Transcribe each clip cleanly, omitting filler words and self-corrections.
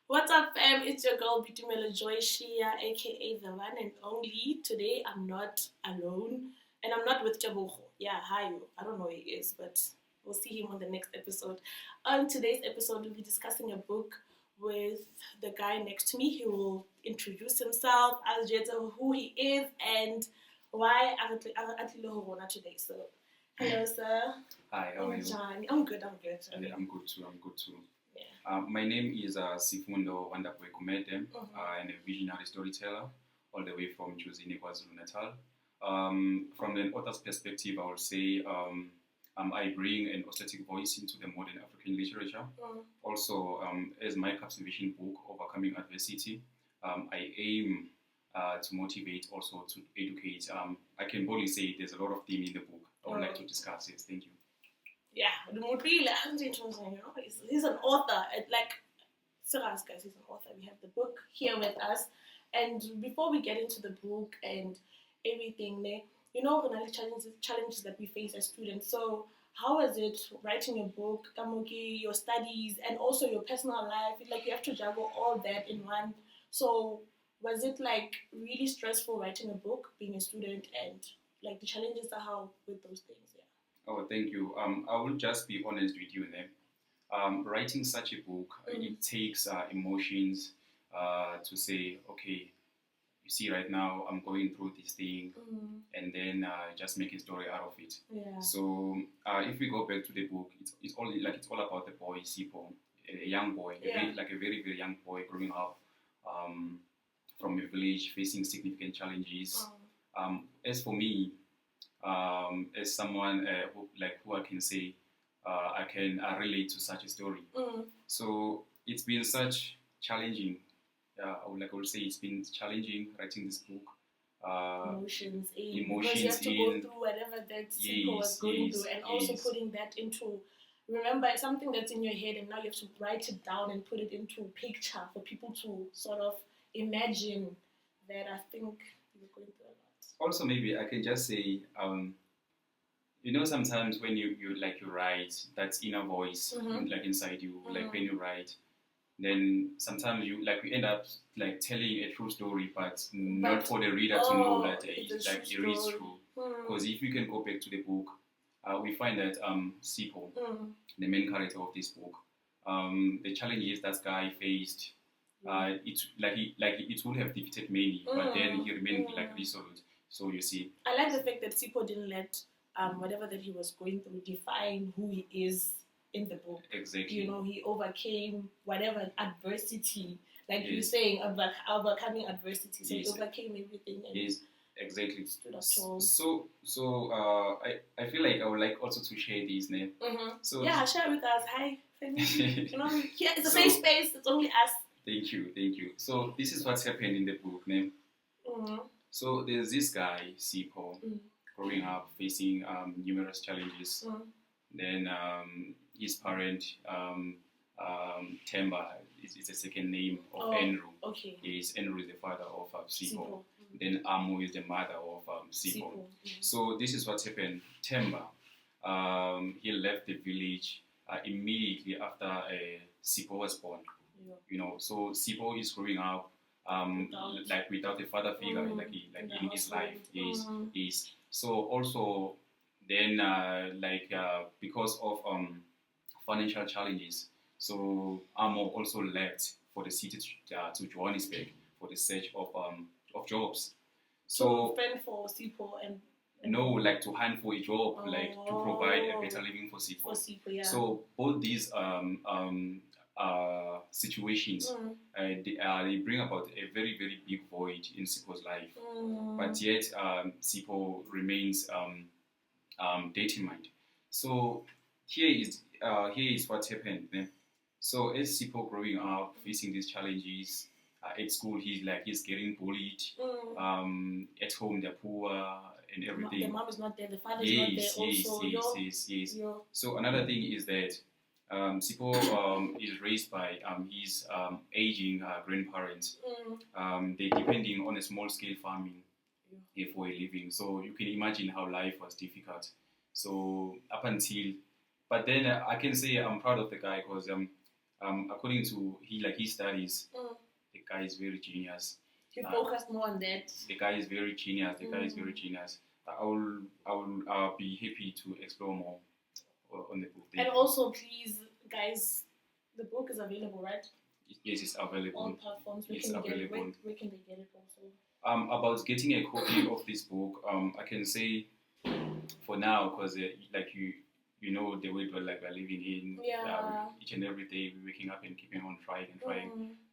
What's up, fam? It's your girl Bitumelo Joy Shia, aka the one and only. Today I'm not alone, and I'm not with Jabucho. Yeah, hi. I don't know who he is, but we'll see him on the next episode. On today's episode, we'll be discussing a book with the guy next to me. He will introduce himself, as who he is, and why I'm today. So, hello, sir. Hi, how are you? Johnny. I'm good. I'm good too. My name is Sifundo Gumede. I'm a visionary storyteller, all the way from Chuzini, KwaZulu-Natal. From the author's perspective, I would say I bring an aesthetic voice into the modern African literature. Also, as my caption vision book, Overcoming Adversity, I aim to motivate, also to educate. I can boldly say there's a lot of theme in the book I would like to discuss. Yes, thank you. Yeah, he's an author. Like, serious guys, he's an author. We have the book here with us, and before we get into the book and everything, the challenges that we face as students. So, how is it writing a book, Kamuki, your studies, and also your personal life? Like, you have to juggle all that in one. So, was it like really stressful writing a book, being a student, and like the challenges are how with those things? Yeah. Oh, thank you. I will just be honest with you, writing such a book, it takes emotions to say, okay, you see, right now I'm going through this thing, and then just make a story out of it. Yeah. So if we go back to the book, it's all about the boy Sipo, a young boy, a very very young boy growing up from a village facing significant challenges. As for me, as someone who I can say I can relate to such a story. So it's been such challenging. I would say it's been challenging writing this book. Emotions because you have to go through whatever that Sipo was going through, and also putting that into. Remember, it's something that's in your head, and now you have to write it down and put it into a picture for people to sort of imagine that. I think you're going through a lot. Also, maybe I can just say, sometimes when you write, that inner voice like inside you, like when you write, then sometimes you end up like telling a true story, but not for the reader to know that it is true. Because if you can go back to the book, we find that Sipo, the main character of this book, the challenges that guy faced, it would have defeated many, but then he remained resolute. So you see, I like the fact that Sipo didn't let whatever that he was going through define who he is in the book. Exactly. He overcame whatever adversity, like you're saying, about overcoming adversity. So he overcame everything. And exactly. Stood up tall. So I feel like I would like also to share these names. So yeah, share with us. Hi, family. Here it's a safe space. It's only us. Thank you. So this is what's happened in the book, name. So there's this guy, Sipo, growing up facing numerous challenges. Then his parent, Temba, is a second name of Enru. Okay. Enru is the father of Sipo. Then Amu is the mother of Sipo. So this is what happened. Temba, he left the village immediately after Sipo was born. So Sipo is growing up without a father figure in his life. Is so also then because of financial challenges, so Amo also left for the city to Johannesburg for the search of jobs. So fend for Sipo and to hunt for a job, to provide a better living for Sipo. Yeah. So both these situations they bring about a very very big void in Sipo's life, but yet Sipo remains determined. So here is what happened. So as Sipo growing up, facing these challenges at school, he's getting bullied. At home, they're poor and everything. The mom is not there. The father is not there. Also, yes. So another thing is that Sipo is raised by his aging grandparents. They're depending on a small scale farming for a living. So you can imagine how life was difficult. So up until, but then I can say I'm proud of the guy because according to his studies, the guy is very genius. He focused more on that. The guy is very genius. The guy is very genius. I will be happy to explore more on the book. And also, please, guys, the book is available, right? Yes, it's available. On platforms. Where can they get it also? About getting a copy of this book, I can say for now, because you know the way we're living in, each and every day we're waking up and keeping on trying.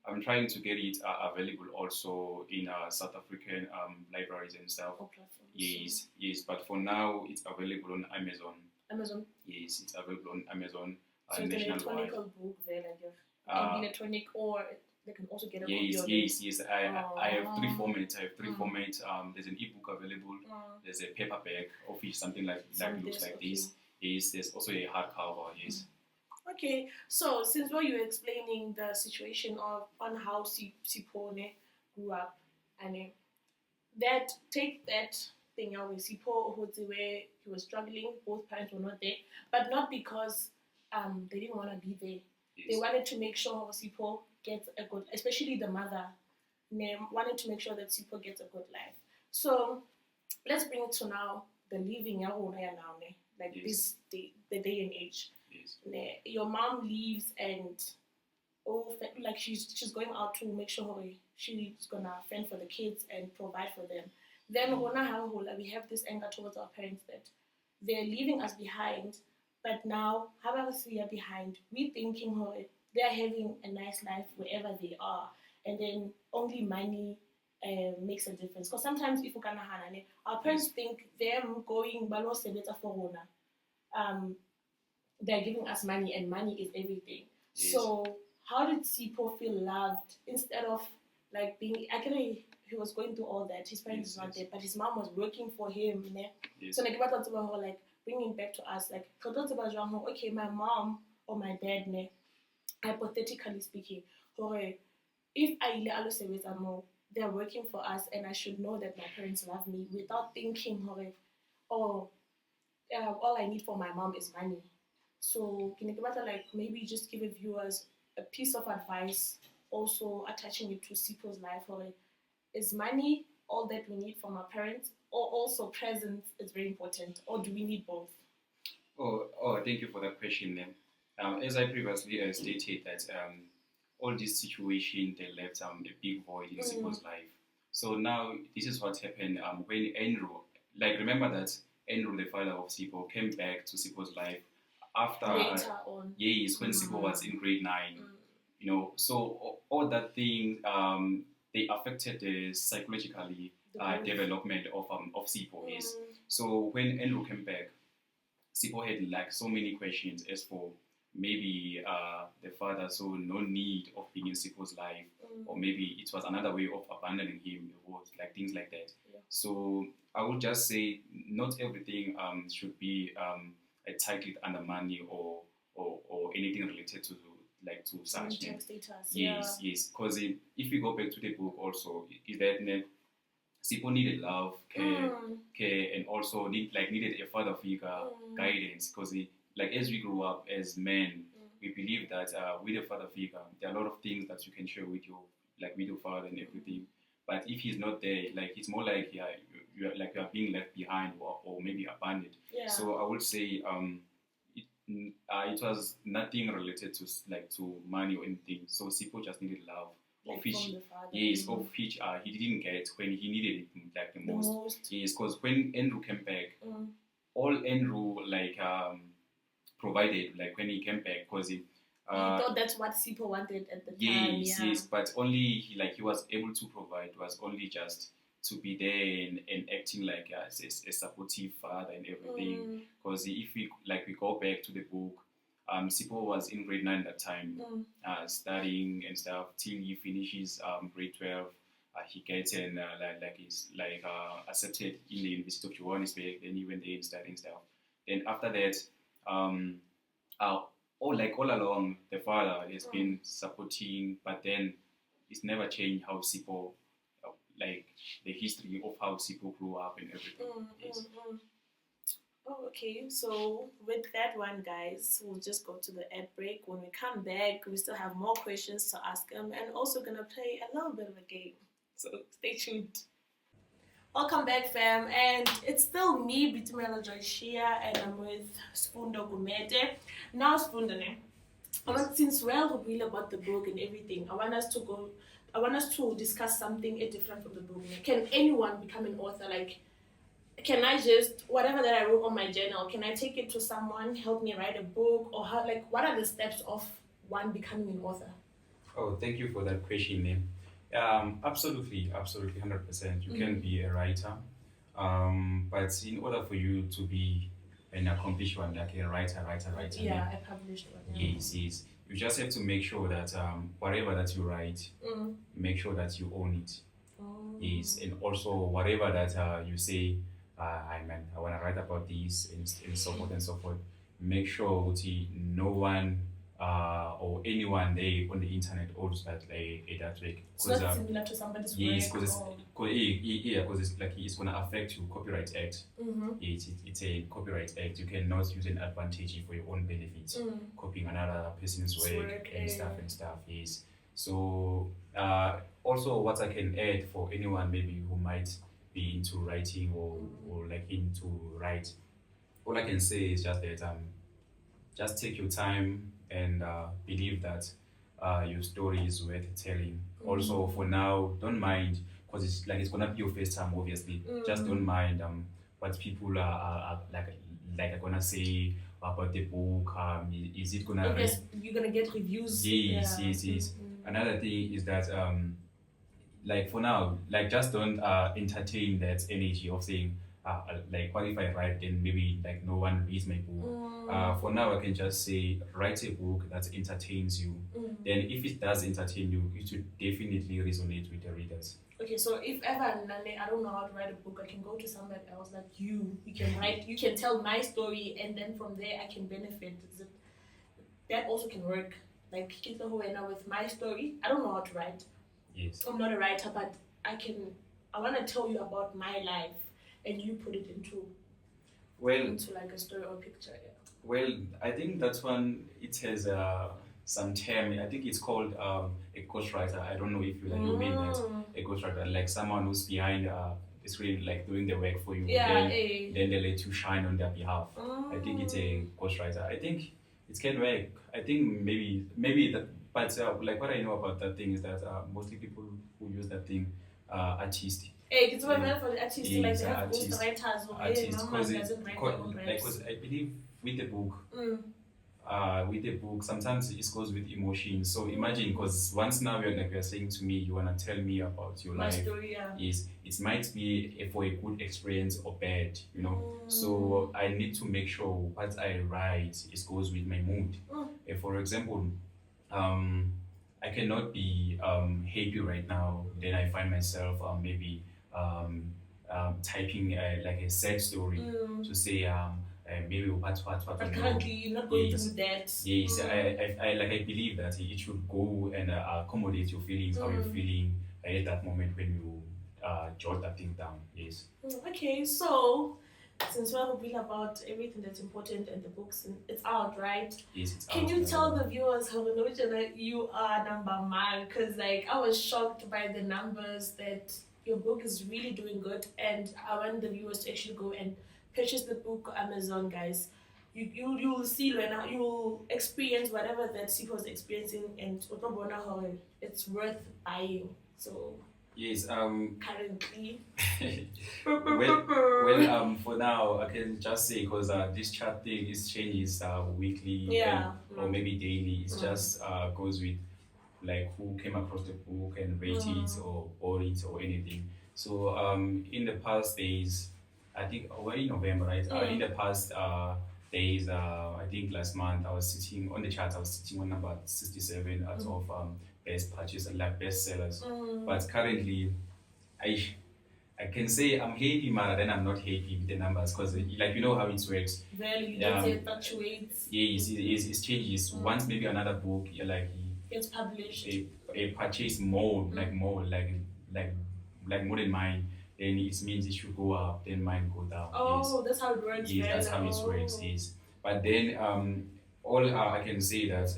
I'm trying to get it available also in South African libraries and stuff. Yes, but for now it's available on Amazon. Amazon? Yes, it's available on Amazon. So it's an electronic book there, like it can be electronic, or they can also get a copy of it. Yes. I have three formats. There's an ebook available. There's a paperback of which something like looks like this. Yes, there's also a hardcover. Yes. Okay, so since you were explaining the situation on how Sipho grew up, and take that thing out with Sipho, where he was struggling, both parents were not there, but not because they didn't want to be there. Yes. They wanted to make sure Sipho gets a good, especially the mother, wanted to make sure that Sipho gets a good life. So let's bring it to now, the living now, like yes. the day and age. Yes. Your mom leaves and she's going out to make sure she's gonna fend for the kids and provide for them. Then we have this anger towards our parents that they're leaving us behind, but now how we are behind, we thinking they're having a nice life wherever they are, and then only money makes a difference. Because sometimes if our parents think them going for they're giving us money and money is everything. Yes. So how did Sipho feel loved instead of being actually he was going through all that, his parents is not there, but his mom was working for him, yes. So bringing it back to us, okay, my mom or my dad, hypothetically speaking, if they're working for us and I should know that my parents love me without thinking, all I need for my mom is money. So can you maybe just give the viewers a piece of advice, also attaching it to Sipho's life, is money all that we need from our parents, or also presence is very important, or do we need both? Oh, thank you for that question then. As I previously stated that all this situation, they left a big void in Sipho's life. So now this is what happened when Andrew, remember that Andrew, the father of Sipho, came back to Sipho's life after later on. Yes, when Sipho was in grade 9. So all that thing they affected the psychologically development of Sipho. Yes. So when Andrew came back, Sipho had so many questions as for maybe the father saw no need of being in Sipho's life, or maybe it was another way of abandoning him, or things like that. Yeah. So I would just say not everything should be titled under money or anything related to such status. Yes, because if you go back to the book also, is that Sipho needed love, care, and also needed a father figure, guidance, because as we grew up as men, we believe that with a father figure, there are a lot of things that you can share with your father and everything. But if he's not there, it's more like you are being left behind or maybe abandoned. Yeah. So I would say it was nothing related to money or anything. So Sipho just needed love. Of which he didn't get when he needed it the most. Yes, because when Andrew came back, all Andrew provided when he came back, because he thought that's what Sipho wanted at the time. Yes, but only he was able to provide was only just to be there and acting as a supportive father and everything. Because if we go back to the book, Sipho was in grade 9 that time, studying and stuff till he finishes grade 12. He gets accepted in the University of Johannesburg. Then he went there and studying stuff. Then after that, all along, the father has been supporting, but then it's never changed how Sipho, the history of how Sipho grew up and everything. Yes. Oh, okay. So with that one, guys, we'll just go to the ad break. When we come back, we still have more questions to ask him, and also gonna play a little bit of a game. So stay tuned. Welcome back, fam, and it's still me, Bitumela Joyshia, and I'm with Sifundo Gumede. Now, Sifundo, since we're real about the book and everything, I want us to go. I want us to discuss something different from the book. Can anyone become an author? Like, can I just whatever that I wrote on my journal? Can I take it to someone, help me write a book, or how? Like, what are the steps of one becoming an author? Oh, thank you for that question, Nim. Absolutely, absolutely, 100%. You can be a writer, but in order for you to be an accomplished one, like a writer, Yeah, I published one. Yeah. yes. You just have to make sure that whatever that you write, make sure that you own it. Oh. Yes, and also whatever that you say, I want to write about this and so forth and so forth. Make sure that no one or anyone there on the internet owns that that work. It's not similar to somebody's yes, work. Because it's like it's gonna affect you. Copyright Act. It's a Copyright Act. You cannot use an advantage for your own benefit, copying another person's work and stuff. Yes. So also what I can add for anyone maybe who might be into writing or like into write, all I can say is just that just take your time and believe that your story is worth telling. Also, for now, don't mind because it's gonna be your first time. Obviously, just don't mind what people are are gonna say about the book. Is it gonna? Yes, you're gonna get reviews. Yes. Another thing is that like for now, like just don't entertain that energy of saying like what if I write then maybe like no one reads my book. For now I can just say write a book that entertains you. Then if it does entertain you, it should definitely resonate with the readers. Okay, so if ever I don't know how to write a book, I can go to somebody else like you can write, you can tell my story, and then from there I can benefit. That also can work. Like with my story, I don't know how to write. Yes. I'm not a writer, but I want to tell you about my life, and you put it into like a story or picture. Yeah. Well, I think that one it has some term. I think it's called a ghostwriter. I don't know if you mean that a ghostwriter, like someone who's behind the screen, like doing the work for you. Yeah. Then they let you shine on their behalf. I think it's a ghostwriter. I think it can work. I think maybe that. But like what I know about that thing is that mostly people who use that thing are artists. It's for the artists, like they have ghost writers or because I believe with the book, sometimes it goes with emotion. So imagine, because once now you're saying to me, you wanna tell me about your life. Story, yeah. Yes, it might be for a good experience or bad, So I need to make sure what I write goes with my mood. For example, I cannot be happy right now. Then I find myself maybe typing like a sad story to say maybe what. But currently you're not going to do that. Yes, I believe that it should go and accommodate your feelings, how you're feeling at that moment when you jot that thing down. Yes. Okay, so since we're real about everything that's important in the books, and it's out, right? Yes, it's out. Can you tell the viewers how that you are number one? Because like I was shocked by the numbers that your book is really doing good, and I want the viewers to actually go and purchase the book on Amazon, guys. You will see when you will experience whatever that Sipho is experiencing, and it's worth buying. So. Yes. Currently. For now, I can just say because this chart thing changes weekly, or maybe daily. It just goes with like who came across the book and rate it or bought it or anything. So in the past days, I think we're in November, right? In the past days, I think last month I was sitting on the charts. I was sitting on number 67 out of best purchase and like best sellers. But currently, I can say I'm happy, but then I'm not happy with the numbers because like how it works. Really, you don't say it fluctuates. Yes, it changes. Once maybe another book gets published, a purchase more like more than mine. then it means it should go up, then mine go down. Oh, that's how it works. Yes, that's how it works. Yes, but then all I can say that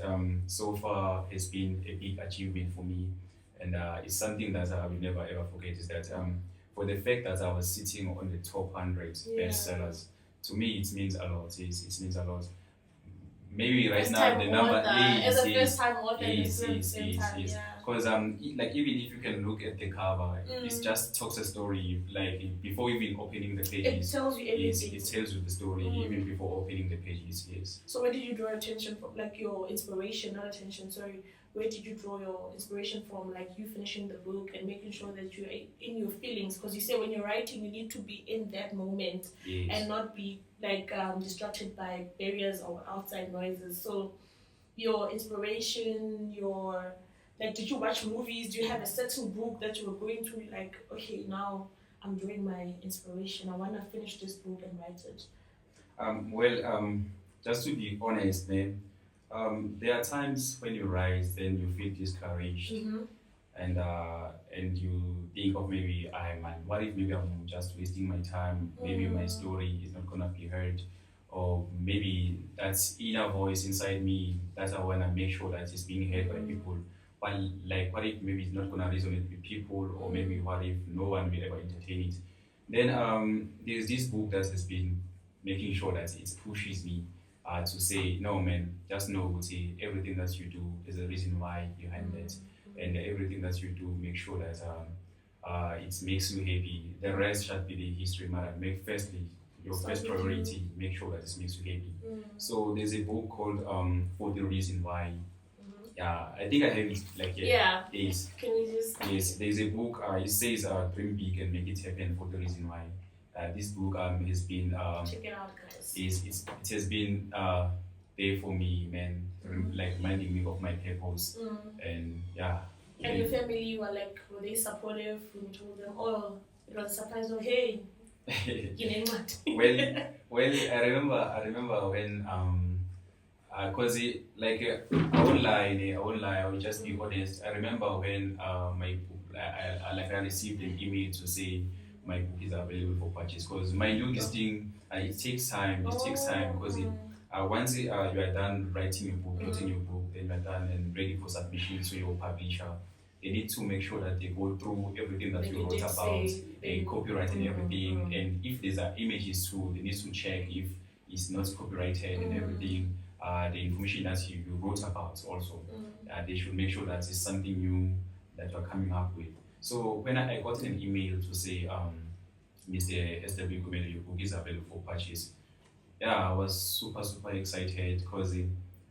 so far has been a big achievement for me, and it's something that I will never ever forget. Is that for the fact that I was sitting on the top 100 bestsellers, to me it means a lot. Yes, it means a lot. Maybe right now the number is a first time author is because like even if you can look at the cover, it just talks a story. Like before even opening the pages, it tells you everything. It tells you the story even before opening the pages. Yes. So where did you draw attention from? Like your inspiration, not attention. Sorry. Where did you draw your inspiration from? Like you finishing the book and making sure that you're in your feelings, because you say when you're writing, you need to be in that moment and not be like distracted by barriers or outside noises. So your inspiration, your like, did you watch movies? Do you have a certain book that you were going to like? Okay, now I'm doing my inspiration. I want to finish this book and write it. Just to be honest, man. There are times when you write, then you feel discouraged, and you think of maybe what if maybe I'm just wasting my time? Maybe my story is not gonna be heard, or maybe that's inner voice inside me that I wanna make sure that it's being heard by people. But like, what if maybe it's not gonna resonate with people, or maybe what if no one will ever entertain it? Then there's this book that has been making sure that it pushes me. To say, no man, just know everything that you do is a reason why behind that, and everything that you do, make sure that it makes you happy. The rest should be the history matter. Make firstly your first priority, make sure that it makes you happy. So there's a book called For the Reason Why. Yeah, I think I have it like yes. Can you just there's a book. It says dream big and make it happen for the reason why. This book has been check it out, guys. It has been there for me, man. Like reminding me of my purpose, and yeah. And your family were they supportive when you told them? Oh, it was a surprise. Oh, hey, you know what? well, I remember when cause I won't lie, I will just be honest. I remember when my book, I received an email to say my book is available for purchase, because my new listing it takes time because once you are done writing your book, plotting your book, then you're done and ready for submission to your publisher. They need to make sure that they go through everything that you wrote about, copyright and everything, and if there's images too, they need to check if it's not copyrighted and everything. The information that you wrote about also, they should make sure that it's something new that you're coming up with. So when I got an email to say, Mr. SW Gumede, your book is available for purchase, I was super excited, because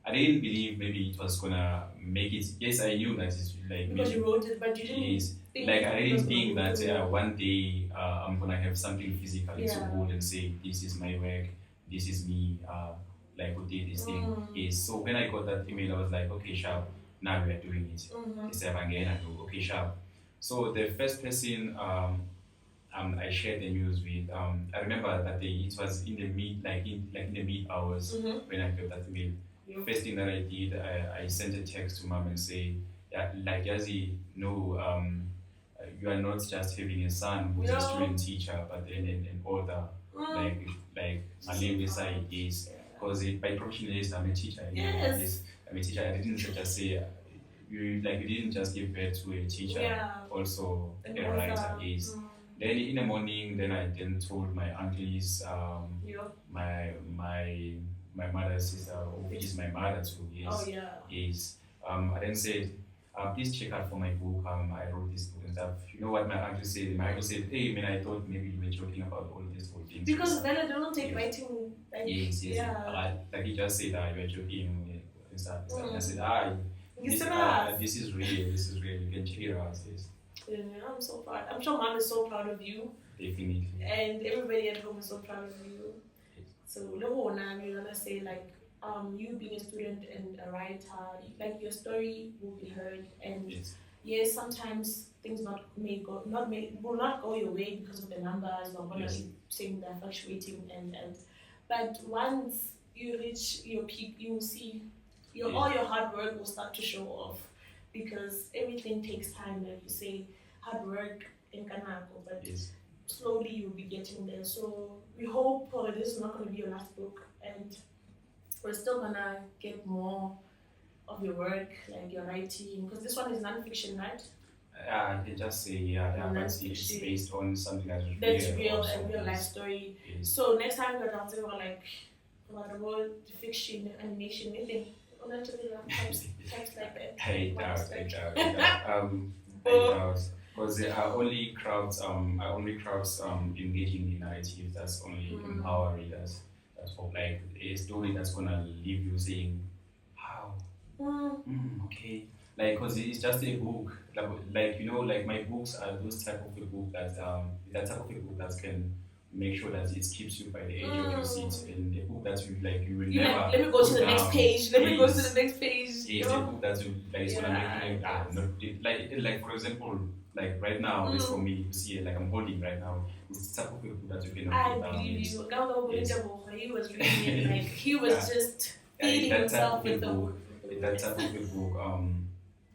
I didn't believe maybe it was gonna make it. Yes, I knew that it's like because you wrote it, but you didn't. Think I didn't think that one day I'm gonna have something physical to hold and say, this is my work, this is me, who did this thing. Yes. So when I got that email, I was like, okay, sharp. Now we are doing it. It's again. I go, okay, sharp. So the first person I shared the news with, I remember that day it was in the mid hours when I got that email. First thing that I did, I sent a text to mom and say, Yazi, no, you are not just having a son who's a student teacher, but then an older, like my name side is, because by profession I'm a teacher. Yes. I'm a teacher. I didn't just say you didn't just give birth to a teacher, also a writer is. Then in the morning, then I told my aunties, my mother's sister, who is my mother too, is. I then said, please check out for my book. I wrote this book and stuff. You know what my uncle said? My uncle said, hey man, I thought maybe you were joking about all these whole things. Because then I don't take writing. Yes. Like he just said you were joking and stuff. I said, this is real. You can check it out. Yes. Yeah, I'm so proud. I'm sure mom is so proud of you. Definitely. And everybody at home is so proud of you. Yes. So, now we're gonna say you being a student and a writer, your story will be heard. And yes, sometimes things will not go your way because of the numbers or gonna be saying they're fluctuating but once you reach your peak, you will see all your hard work will start to show off, because everything takes time, like you say, hard work in Kanako, but slowly you'll be getting there. So we hope this is not going to be your last book, and we're still gonna get more of your work, like your writing, because this one is non-fiction, right? I can just say, but it's based on something that's real and real life story. Yes. So next time we're down to like what about the fiction, animation, anything. Types like that. I doubt. Because there are only crowds engaging in narrative that's only empower readers. That's hope, like a story that's gonna leave you saying, how? Okay. Like, cause it's just a book. Like like my books are those type of a book that that type of a book that can make sure that it keeps you by the edge of your seat, and a book that you will never. Let me go to the next page. Let me go to the next page. It's a book that you it's gonna make you like for example, like right now, it's for me. You see, like I'm holding right now. It's the type of a book that you can. I believe you. Yes. He was reading like he was just feeding himself with the book. That type of a book.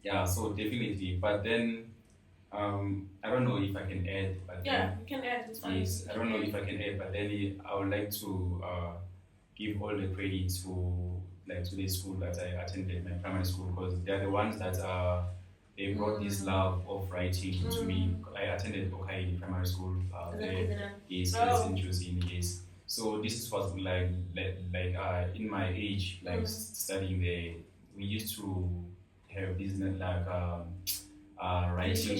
Yeah, so definitely. But then, I don't know if I can add. But yeah, you can add. It's fine. Yes, I don't know if I can add, but then I would like to give all the credit to the school that I attended, my primary school, because they're the ones that they brought this love of writing to me. I attended Okai Primary School. Yes, in Choosing. Yes. So this was like in my age, like studying there, we used to have business like writing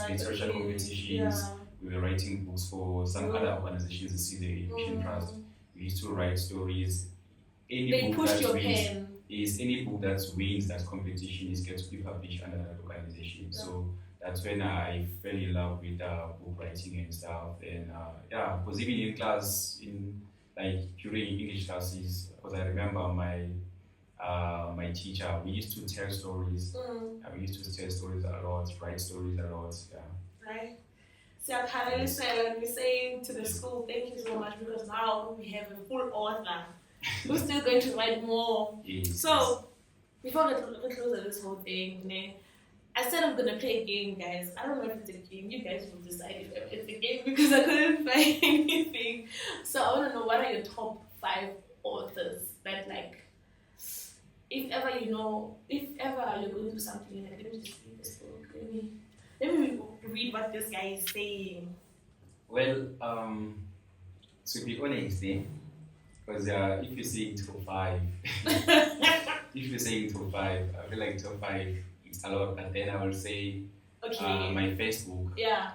literature competitions. We were writing books for some other organizations, the See the Education Trust. We used to write stories. Any book that wins that competition is going to be published under that organization. Yeah. So that's when I fell in love with book writing and stuff. And because even in class, during English classes, because I remember my teacher, we used to tell stories. We used to tell stories a lot, write stories a lot. Yeah. Right. So I'm saying to the school, thank you so much, because now we have a full author who's still going to write more. Yes. So before we close this whole thing, I said I'm gonna play a game, guys. I don't know if it's a game. You guys will decide if it's a game because I couldn't find anything. So I want to know, what are your top 5 authors that, like, if ever you're going through something like, let me just read this book. Let me read what this guy is saying. Well, to be honest, because if you say top 5, if you say top 5, I feel like top 5 is a lot, and then I will say my Facebook. Yeah.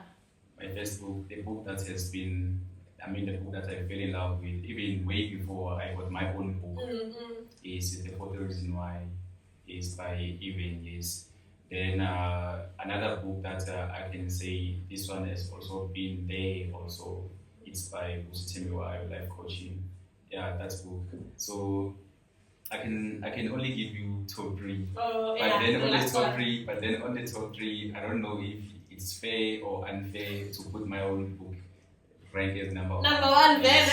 My Facebook, the book that has been, the book that I fell in love with, even way before I got my own book, is The 40 Reasons Why, is by Even, yes. Then another book that I can say, this one has also been there also, it's by Busitemiwa, Life Coaching. Yeah, that's book. So I can only give you top 3. Then on the top 3, I don't know if it's fair or unfair to put my own book ranked as number 1. Number 1, then.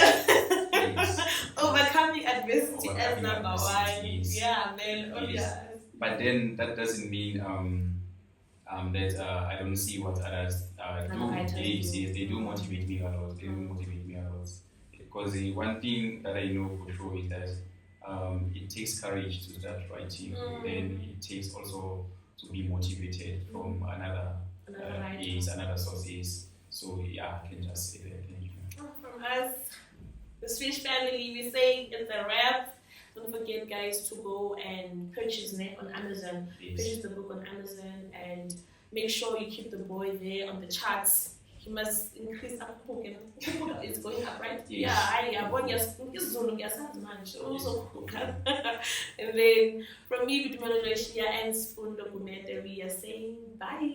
Yes. Overcoming adversity as number 1. Yes. Yeah, man. Oh, yes. Yeah. But then that doesn't mean that I don't see what others do. Yes, they do motivate me a lot. Because the one thing that I know for sure is that it takes courage to start writing. Then it takes also to be motivated from another sources. So yeah, I can just say that. Thank you. From us, the Switch family, we say it's a wrap. Don't forget, guys, to go and purchase it on Amazon. Yes. Purchase the book on Amazon, and make sure you keep the boy there on the charts. He must increase our book. It's going up, right? Yes. And then from me, with Melody and Sifundo Gumede, we are saying bye.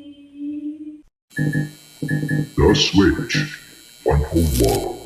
The Switch, one whole world.